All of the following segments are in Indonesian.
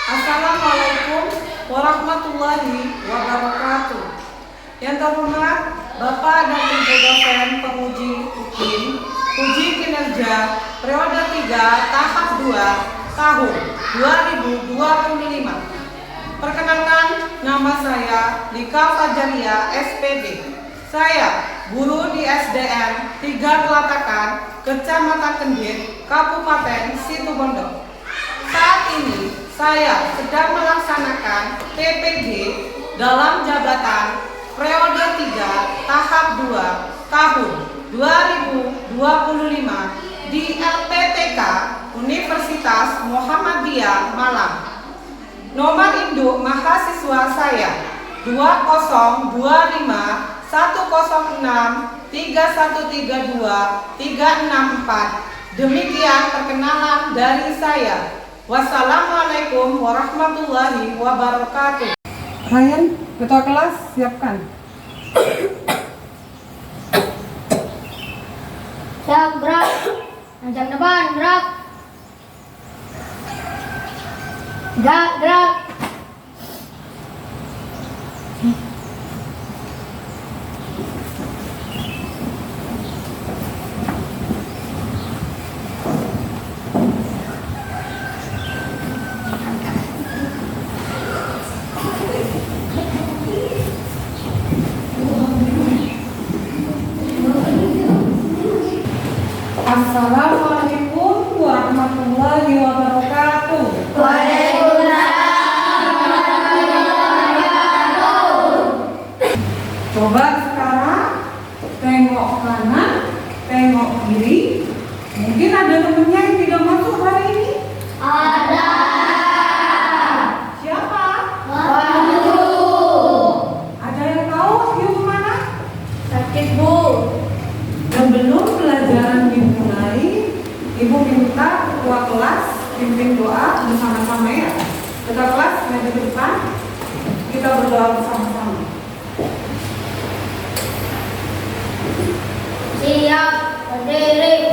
Assalamualaikum warahmatullahi wabarakatuh. Yang terhormat Bapak dan Ibu dosen penguji UKIN, uji kinerja periode 3 tahap 2 tahun 2025. Perkenalkan, nama saya Lika Fajaria SPD. Saya guru di SDN 3 Kelatakan, Kecamatan Kendit, Kabupaten Situbondo. Saat ini saya sedang melaksanakan PPG dalam jabatan periode 3 tahap 2 tahun 2025 di LPTK Universitas Muhammadiyah Malang. Nomor induk mahasiswa saya 2025 106 3132 364. Demikian perkenalan dari saya. Wassalamualaikum warahmatullahi wabarakatuh. Ryan, ketua kelas, siapkan. Siap, gerak. Ancam depan, gerak. Gerak. Assalamualaikum warahmatullahi wabarakatuh. Coba sekarang tengok kanan, tengok kiri. Mungkin ada temennya yang tidak masuk hari ini. Ada. Siapa? Waduh. Ada yang tahu ibu mana? Sakit, Bu. Sebelum pelajaran dimulai, Ibu minta ketua kelas pimpin doa bersama-sama ya. Ketua kelas maju ke depan, kita berdoa bersama-sama. Siap, berdiri.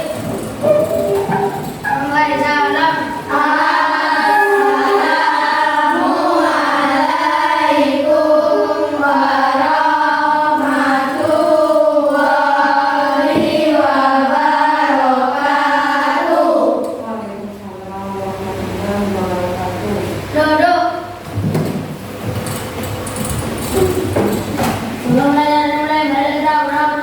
Mulai salam. Assalamualaikum warahmatullahi wabarakatuh. Waalaikumsalam warahmatullahi wabarakatuh. Duduk. Belum mulai, mari kita berdoa bersama-sama.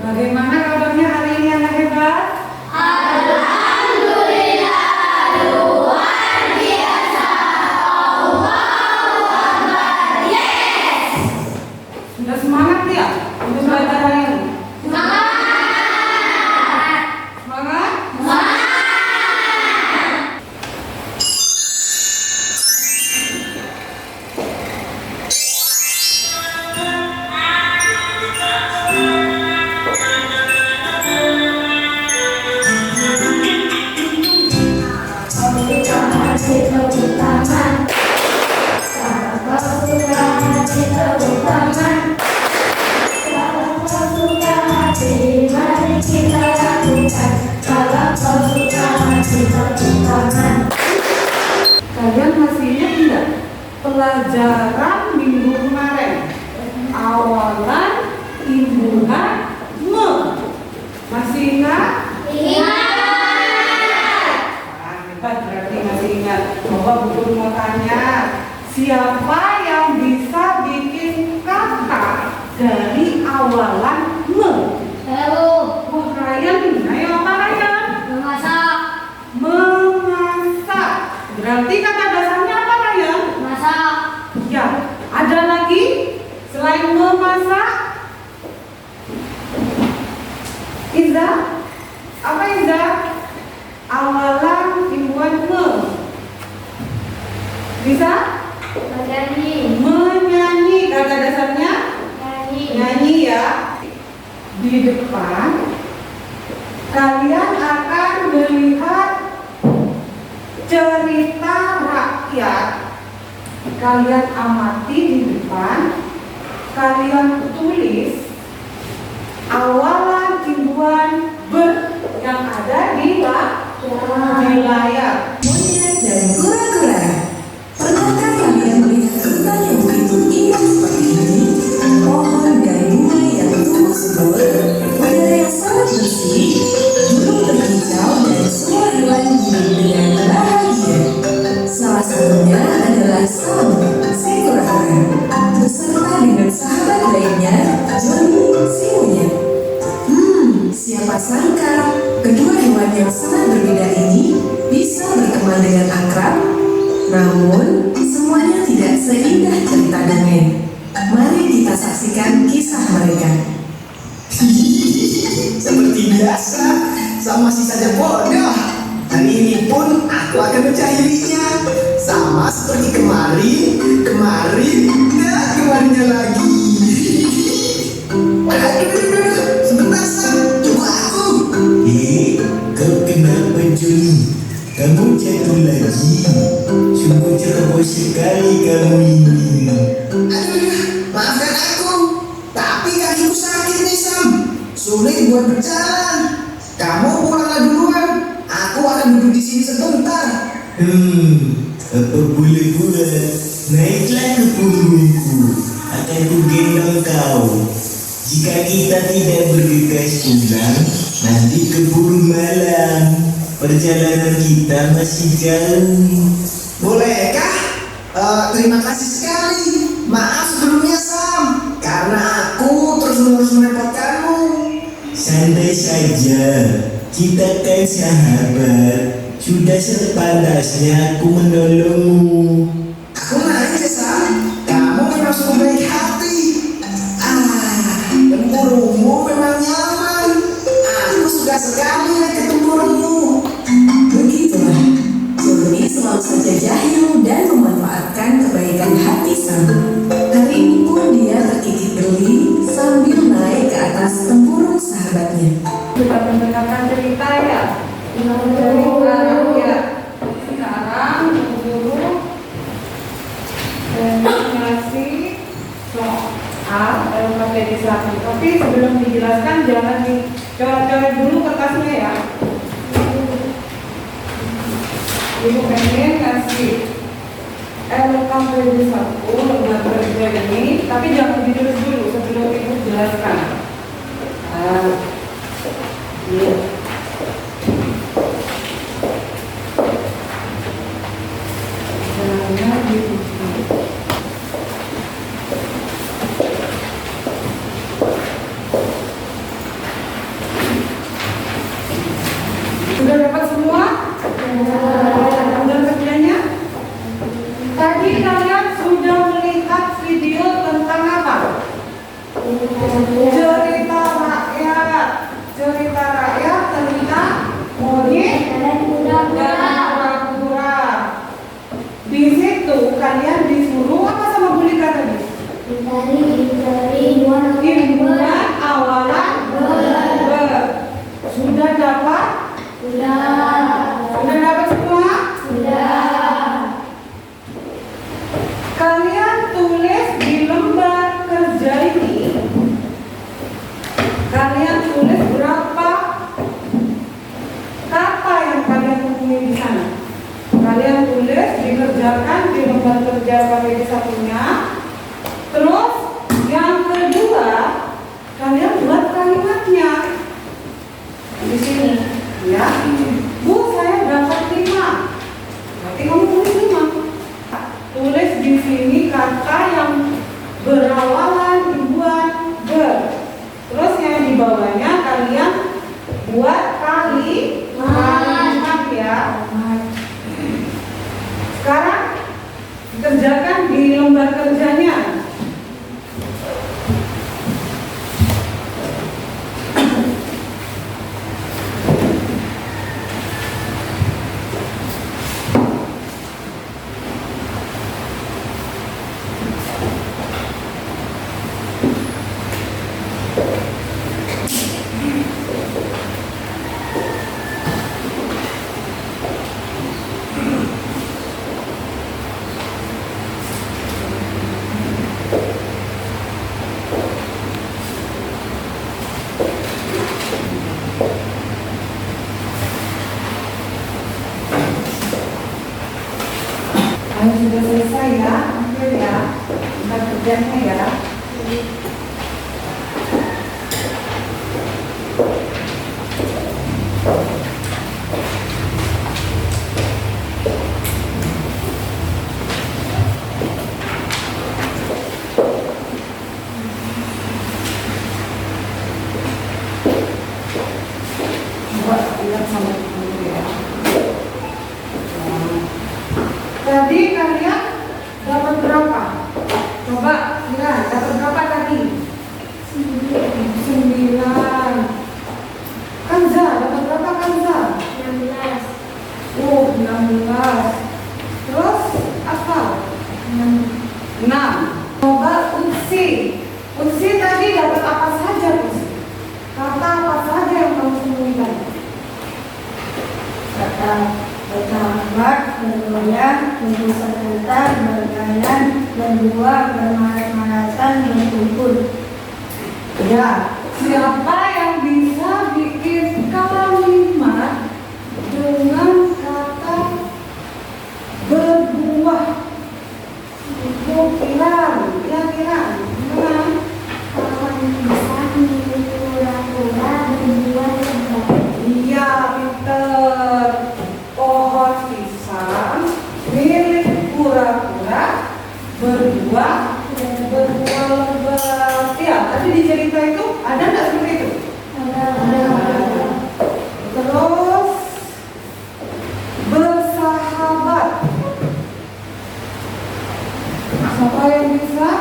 Bagaimana kabarnya hari ini anak hebat? Sudah semangat ya untuk belajar hari ini? Semangat? Kalian masih ingat tidak pelajaran minggu kemarin? Awalan, imbuhan, masih ingat? Hebat, berarti masih ingat. Coba buku mau tanya, siapa yang bisa bikin kata dari awalan Wah, Ryan, ayo apa Ryan? Memasak. Memasak. Berarti kata dasarnya apa Ryan? Masak. Ya, ada lagi selain memasak? Bisa? Menyanyi. Menyanyi. Kata dasarnya Nyanyi. nyanyi ya. Di depan kalian akan melihat cerita rakyat. Kalian amati di depan, kalian tulis awalan imbuhan ber yang ada di layar. Monyet dan kura-kura. Pernahkah kalian melihat hutan yang begitu indah seperti ini? Pohon dan bunga yang tumbuh subur, udara yang sangat bersih, gunung berhijau dan semua hewan hidup dengan bahagia. Salah satunya adalah Sam, si kura-kura, beserta dengan sahabat lainnya, Johnny, si monyet. Siapa sangka kedua hewan yang sangat berbeda ini bisa berteman dengan akrab. Namun, semuanya tidak seindah cerita dongeng. Mari kita saksikan kisah mereka. Seperti biasa, sama si saja bodoh. Hari ini pun aku akan mencairinya. Sama seperti kemarin, dan kemarinnya lagi. Aduh, sebentar Sam, coba aku. Kau kenapa Johnny? Kamu jatuh lagi. Sungguh ceroboh sekali kamu ini. Aduh, maafkan aku. Tapi kakiku sakit nih Sam. Sulit buat berjalan. Kamu pulanglah duluan. Aku akan duduk di sini sebentar. Apa boleh buat? Naiklah ke punggungku. Akan kugendong kau. Jika kita tidak bergegas pulang, nanti keburu malam. Perjalanan kita masih jauh. Bolehkah? Terima kasih sekali. Maaf sebelumnya Sam, karena aku terus-menerus merepotkanmu. Santai saja, kita kan sahabat. Sudah sepantasnya aku menolongmu. Aku nanya Sam, kamu memang sungguh baik hati. Tempurumu memang nyaman. Aku suka sekali lihat tempurumu. Begitulah, Johnny selalu saja jahil dan memanfaatkan kebaikan hati Sam. Hari ini pun dia terkikik geli sambil naik ke atas tempurung sahabatnya. Kita mendengarkan cerita ya. Cerita rakyat. Sekarang guru ngasih soal dalam materi 1. Tapi sebelum dijelaskan jangan dicoret-coret dulu kertasnya ya. Ibu pengen kasih LKPD 1 lembar kerja ini, tapi jangan ditulis dulu sebelum ibu jelaskan. Iya. Jangan ditulis. Sudah dapat semua? Lembar kerjanya? Tadi kalian sudah melihat video tentang apa? Cerita rakyat. Cerita rakyat tentang monyet dan kura-kura. Di situ kalian disuruh apa sama Bu Lika tadi? Imbuhan awalan ber. Sudah dapat? Sudah dapat semua? Kalian tulis di lembar kerja ini. Kalian tulis berapa kata yang kalian temui di sana. Kalian tulis, dikerjakan di lembar kerja KPD 1-nya. Terus yang kedua, kalian buat kalimatnya di sini, ya. Bu, saya dapat 5. Berarti kamu tulis 5. Tulis di sini kata yang berawalan imbuhan ber. Terus yang di bawahnya kalian buat kalimat ya. Sekarang kerjakan di lembar kerja yang sudah selesai ya, hampir ya. Kita kerjanya ya. Coba lihat sama dulu ya. Tadi kalian dapat berapa? Coba lihat, dapat berapa tadi? 9. Kanza, dapat berapa Kanza? 16. Oh, 16. Terus apa? 6. Coba Utsi. Utsi tadi dapat apa saja, Utsi? Kata apa saja yang kamu sembunyikan? Kata bersahabat, bergoyang, berserta, berjalan, berdua, bermalas-malasan, berkumpul. Ya, siapa yang bisa bikin kalimat dengan kata berbuah? Itu Kiran, ya Kiran. Gimana? Kalau bisa pura-pura berbuat lebat. Iya, pinter. Pohon pisang milik pura-pura berbuah lebat. Ya, tadi di cerita itu ada nggak seperti itu? Ada. Terus bersahabat. Siapa yang bisa?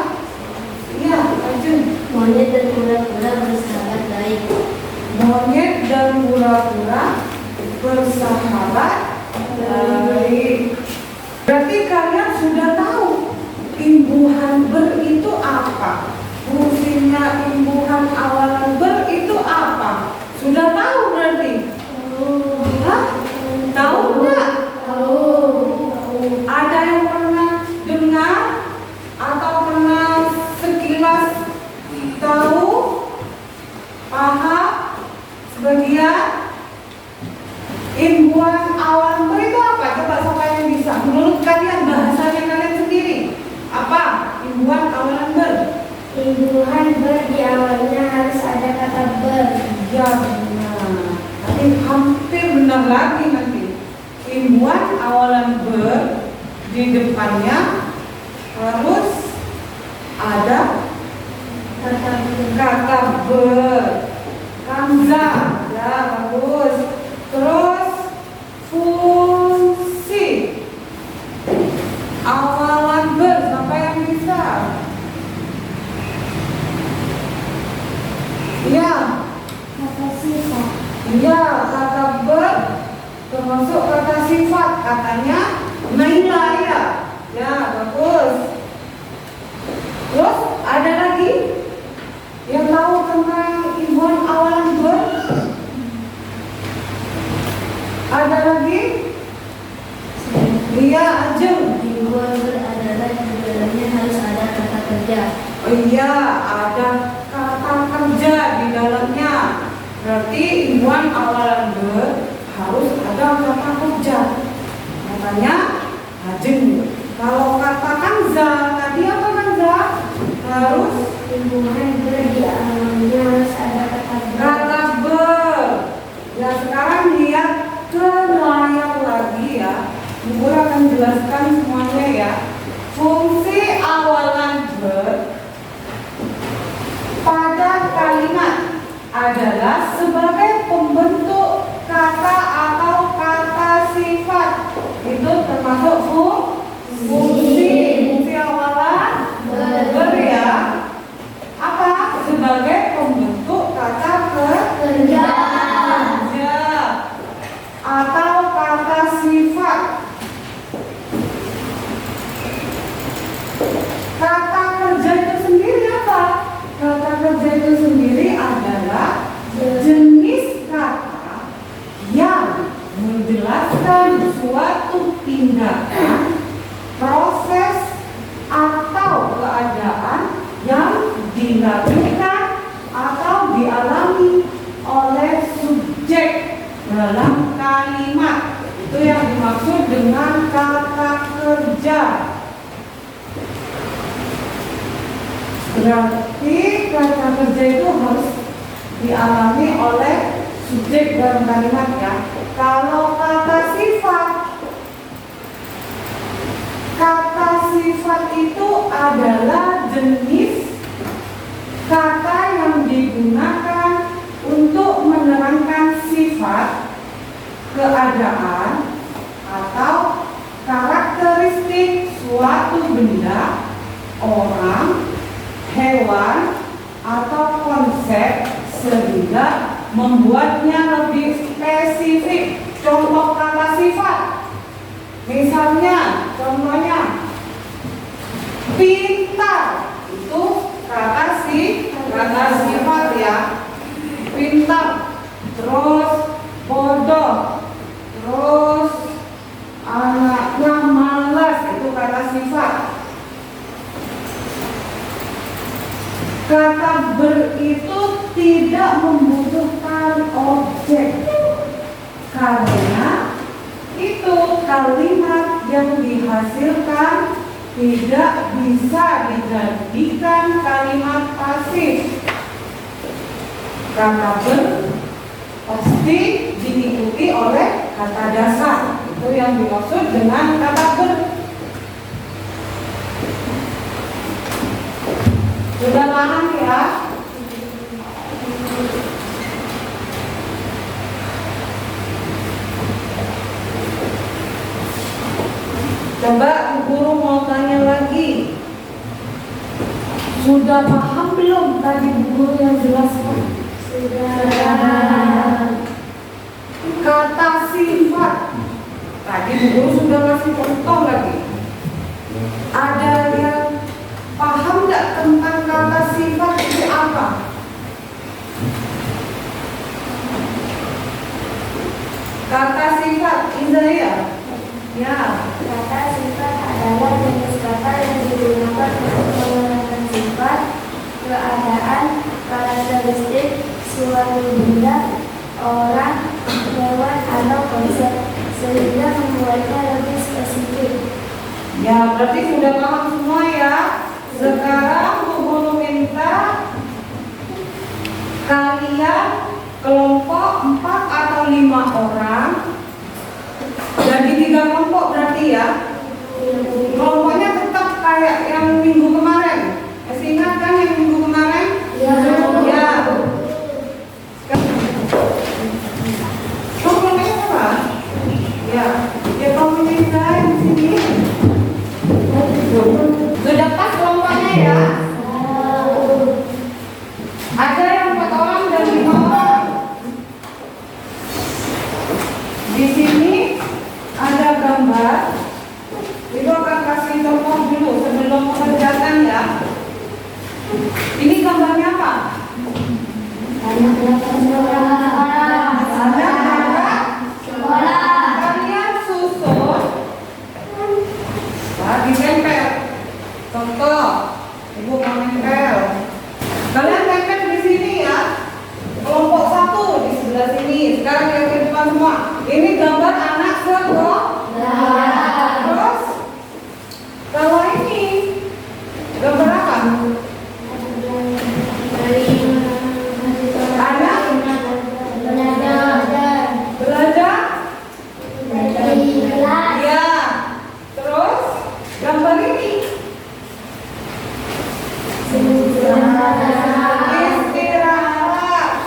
Iya, Ajun. Monyet dan kura-kura bersahabat baik. Monyet dan kura-kura bersahabat baik. Berarti kalian sudah tahu imbuhan ber itu apa? Fungsinya imbuhan awalan ber itu apa? Sudah tahu berarti? Hah? Tahu nggak? Ada yang pernah dengar atau pernah sekilas tahu? Paham? Sebagian? Imbuhan awalan ber itu apa? Coba siapa yang bisa? Menurut kalian, bahasanya kalian sendiri, apa imbuhan awalan ber? Imbuhan ber di awalnya harus ada kata ber. Ya benar. Tapi hampir benar lagi nanti. Imbuhan awalan ber di depannya harus ada kata ber. Kanza, ya bagus. Terus fungsi awalan ber, siapa yang bisa? Iya. Kata sifat. Iya, kata ber termasuk kata sifat. Katanya Naila ya. Ya, bagus. Terus ada lagi yang tahu tentang imbuhan awalan ber? Ada lagi? Iya, Ajeng. Imbuhan ber adalah di dalamnya harus ada kata kerja. Oh iya, ada kata kerja di dalamnya. Berarti imbuhan awalan ber harus ada kata kerja. Makanya Ajeng. Kalau kata Kanza, tadi apa Kanza? Harus Imbuhan ber di awalnya harus ada kata ber. kata ber. Ya sekarang lihat ke layar lagi ya. Ibu akan jelaskan semuanya ya. Fungsi awalan ber pada kalimat adalah sebagai pembentuk kata atau kata sifat. Itu termasuk fungsi awalan ber ya. Apa? Sebagai pembentuk kata kerja atau kata sifat. Kata kerja itu sendiri apa? Kata kerja itu sendiri adalah jenis kata yang menjelaskan suatu tindakan, proses, atau keadaan yang dilakukan atau dialami oleh subjek dalam kalimat. Itu yang dimaksud dengan kata kerja. Berarti kata kerja itu harus dialami oleh subjek dalam kalimat ya. Kalau kata sifat itu adalah jenis kata yang digunakan untuk menerangkan sifat, keadaan, atau karakteristik suatu benda, orang, hewan, atau konsep sehingga membuatnya lebih spesifik. Contoh kata sifat, misalnya, contohnya pintar, itu kata sifat ya. Pintar, terus bodoh, terus anaknya malas, itu kata sifat. Kata ber itu tidak membutuhkan objek karena itu kalimat yang dihasilkan tidak bisa dijadikan kalimat pasif. Kata ber pasti diikuti oleh kata dasar. Itu yang dimaksud dengan kata ber. Sudah paham ya? Coba guru mau tanya lagi. Sudah paham belum tadi guru yang jelaskan? Sudah. Kata sifat. Tadi guru sudah kasih contoh lagi. Ada yang paham nggak tentang kata sifat itu apa? Kata sifat, Indra ya. Kata sifat adalah jenis kata yang digunakan untuk menerangkan sifat, keadaan, karakteristik suatu benda, orang, hewan, atau konsep sehingga membuatnya lebih spesifik. Ya, berarti sudah paham semua ya. Sekarang guru minta kalian kelompok 4 atau 5 orang. Jadi 3 kelompok berarti ya. Kelompoknya tetap kayak yang minggu kemarin. Masih ingat kan yang minggu kemarin? Ya. Kelompoknya apa? Ya. Ya kelompoknya yang di sini. Sudah pas kelompoknya ya. Ada yang 4 orang dan 5 orang. Di sini ada gambar. Ibu akan kasih contoh dulu sebelum mengerjakan ya. Ini gambarnya apa? Ada sekolah. Kalian susun. Ditempel. Contoh, ibu mau nempel. Kalian tempel di sini ya. Kelompok 1 di sebelah sini. Sekarang yang ke depan semua. Ini gambar anak sekolah. Terus kalau ini gambar apa? Anak belajar. Ya. Terus gambar ini istirahat.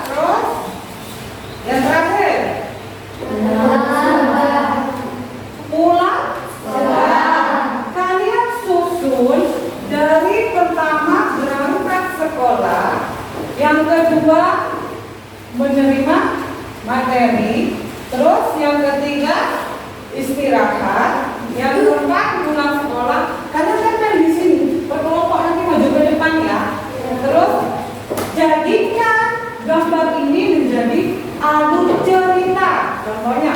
Terus yang terakhir pulang. Kalian susun dari pertama berangkat sekolah, yang kedua menerima materi, terus yang ketiga istirahat, yang keempat pulang sekolah. Kalian tempel di sini, berkelompok nanti maju ke depan ya. Terus jadikan gambar ini menjadi alur cerita. Contohnya,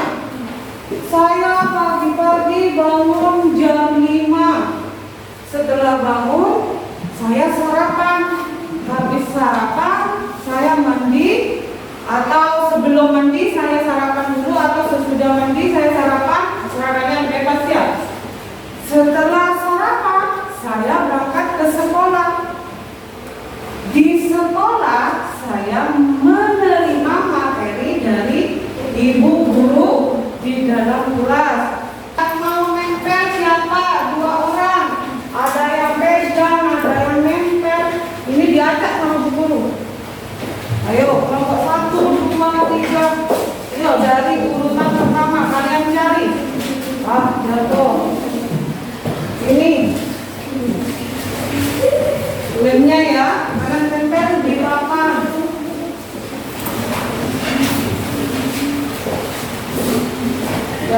saya pagi-pagi bangun jam 5. Setelah bangun, saya sarapan. Habis sarapan, saya mandi. Atau sebelum mandi, saya sarapan dulu. Atau sesudah mandi, saya sarapan. Sarapannya bebas ya.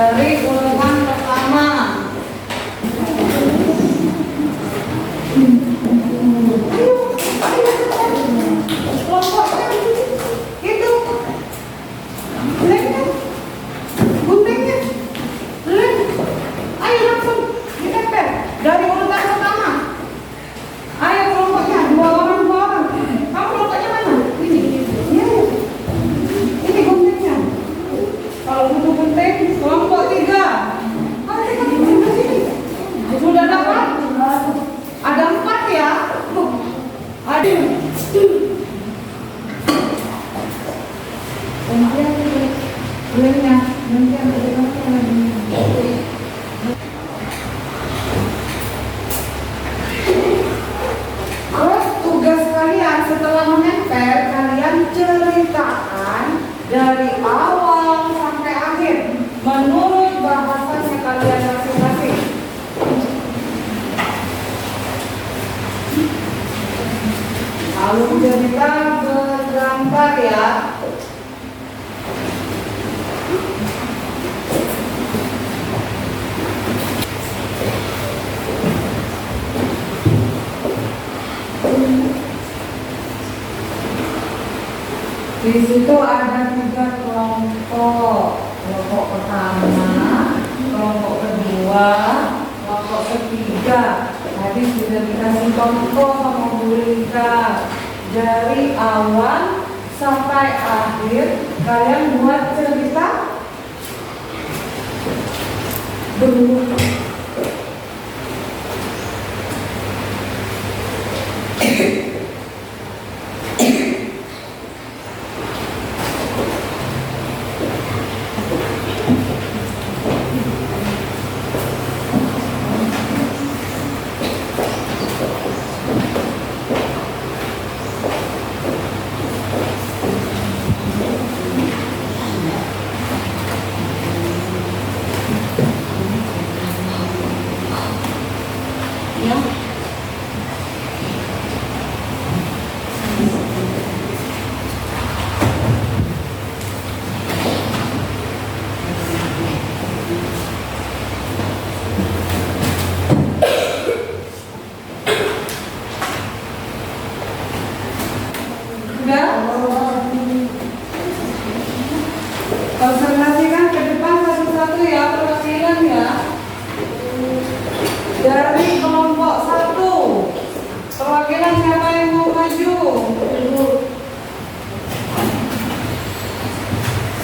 dari ulangan pertama. Kelompoknya itu lemnya, guntingnya, lem. Ayo langsung ditempel dari urutan pertama. Ayo kelompoknya dua orang. Kamu kelompoknya mana? Ini. Ya. Ini guntingnya. Kalau butuh gunting, kelompok 3. Sudah dapat? Ada 4 ya? Ada. Lemnya. Terus tugas kalian setelah menempel, kalian ceritakan dari awal sampai akhir menurut bahasanya kalian masing-masing. Lalu cerita bergambar ya. Di situ ada 3 kelompok. Kelompok pertama, kelompok kedua, kelompok ketiga. Tadi sudah dikasih contoh sama Bu Rika. Dari awal sampai akhir kalian buat cerita dulu. Ya. Konsentrasikan ke depan satu-satu ya, perwakilan ya. Dari kelompok 1, perwakilan siapa yang mau maju?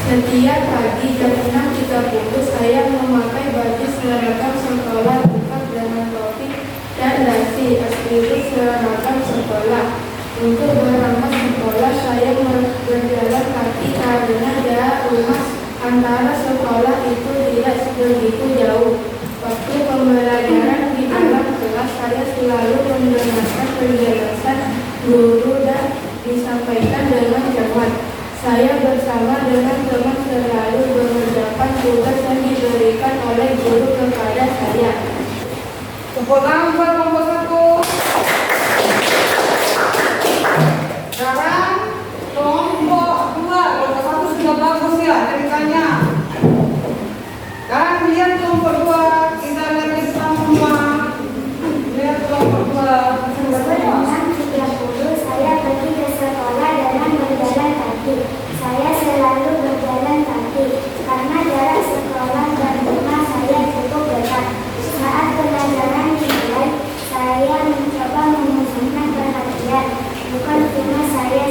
Setiap pagi jam 6.30 saya memakai baju seragam sekolah lengkap dengan topi dan dasi sekaligus seragam sekolah. Untuk berangkat sekolah saya berjalan kaki karena jarak rumah antara sekolah itu tidak begitu jauh. Waktu pembelajaran di dalam kelas saya selalu mendengarkan penjelasan guru dan disampaikan dengan cepat. Saya bersama dengan teman selalu mengerjakan tugas yang diberikan oleh guru kepada saya. Tepuk tangan buat kelompok 1. Sekarang kelompok 2. Kelompok 1 sudah bagus ya ceritanya. Sekarang lihat kelompok 2. Kita lihat di depan semua. Lihat kelompok 2. Jam 6.30 saya pergi ke sekolah dengan berjalan kaki. Saya selalu berjalan kaki karena jarak sekolah dan rumah saya cukup dekat. Saat pelajaran dimulai, saya mencoba memusatkan perhatian. Bukan cuma saya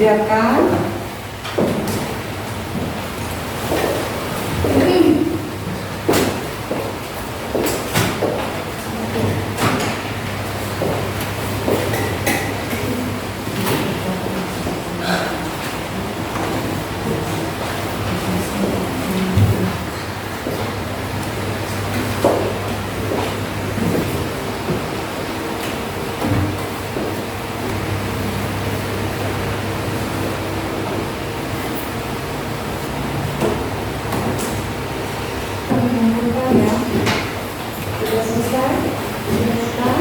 Lihat kan? Ya. Sudah selesai? Silakan.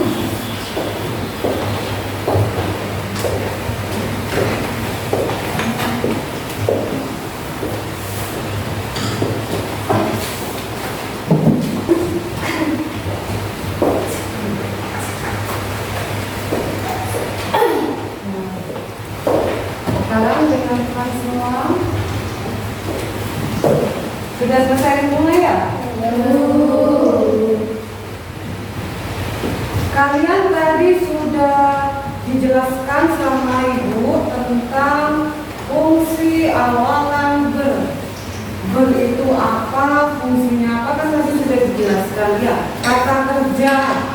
Sekarang dengarkan semua. Sudah selesai mulai ya? Kalian tadi sudah dijelaskan sama Ibu tentang fungsi awalan ber. Ber itu apa, fungsinya apa, kan tadi sudah dijelaskan ya. Kata kerja,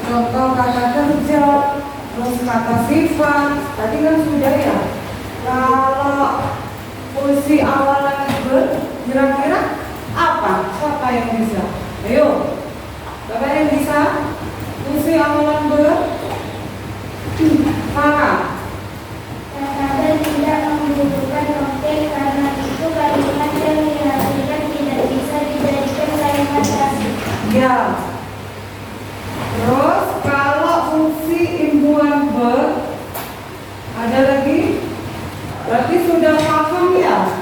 contoh kata kerja, terus kata sifat, tadi kan sudah ya. Kalau fungsi awalan ber, kira-kira apa? Siapa yang bisa? Ayo, siapa yang bisa? Fungsi awalan ber? Farah. Terkadang tidak membutuhkan objek karena itu kalimat yang dihasilkan tidak bisa dijadikan kalimat asli. Ya. Terus kalau fungsi imbuhan ber, ada lagi? Berarti sudah paham ya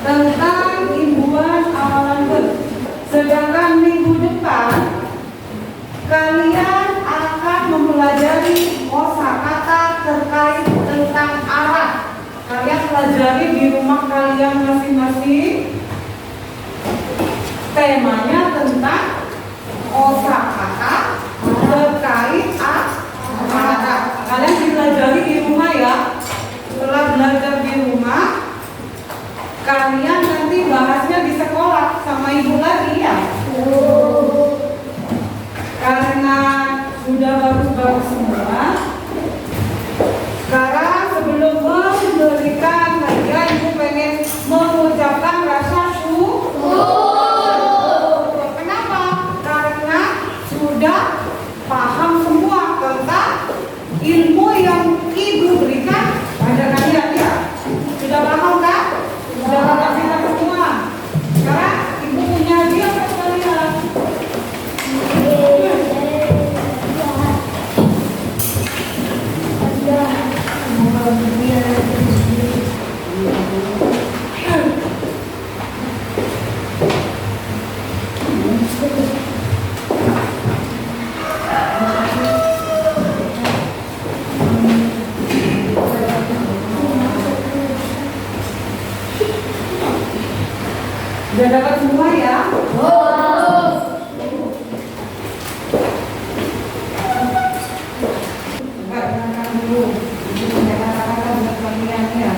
tentang imbuhan awalan ber. Sedangkan minggu depan kalian akan mempelajari kosakata terkait tentang arah. Kalian pelajari di rumah kalian masing-masing. Temanya tentang kosakata terkait arah. Kalian dipelajari di rumah ya. Setelah belajar di rumah, kalian nanti bahasnya di sekolah sama ibu lagi ya. Karena sudah bagus-bagus semua, sekarang sebelum memberikan hadiah, Ibu pengen mengucapkan rasa syukur. Kenapa? Karena sudah paham semua tentang ilmu yang Ibu berikan pada kalian ya. Sudah paham kan? Sudah paham kita semua. Sekarang Ibu punya hadiah buat kalian. Sudah dapat semua ya? Dengarkan dulu. Ini punya kata-kata buat kalian ya.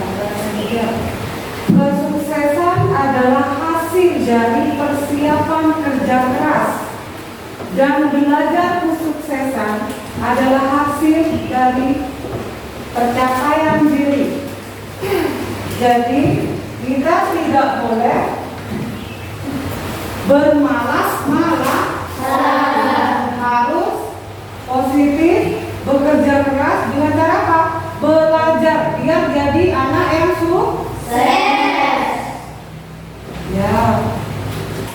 Kesuksesan adalah hasil dari persiapan kerja keras, dan belajar kesuksesan adalah hasil dari pencapaian diri. Jadi kita tidak boleh bermalas-malasan, harus positif, bekerja keras dengan cara apa? Belajar biar jadi anak yang sukses. Ya.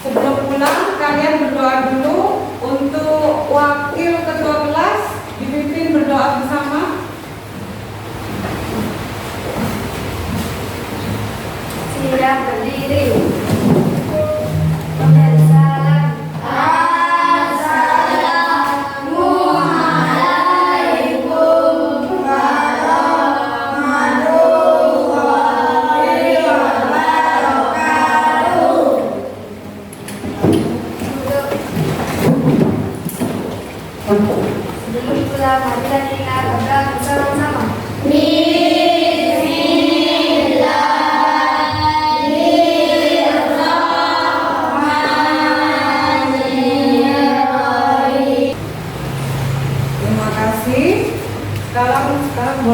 Sebelum pulang kalian berdoa dulu untuk wakil ketua kelas, dipimpin berdoa bersama. Siap berdiri. Dan salam. Assalamualaikum warahmatullahi wabarakatuh. Sebelum pulang, marilah kita berdoa bersama-sama. Bismillah.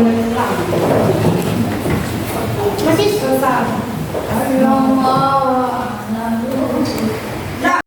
boleh pulang. Masih susah. Ya,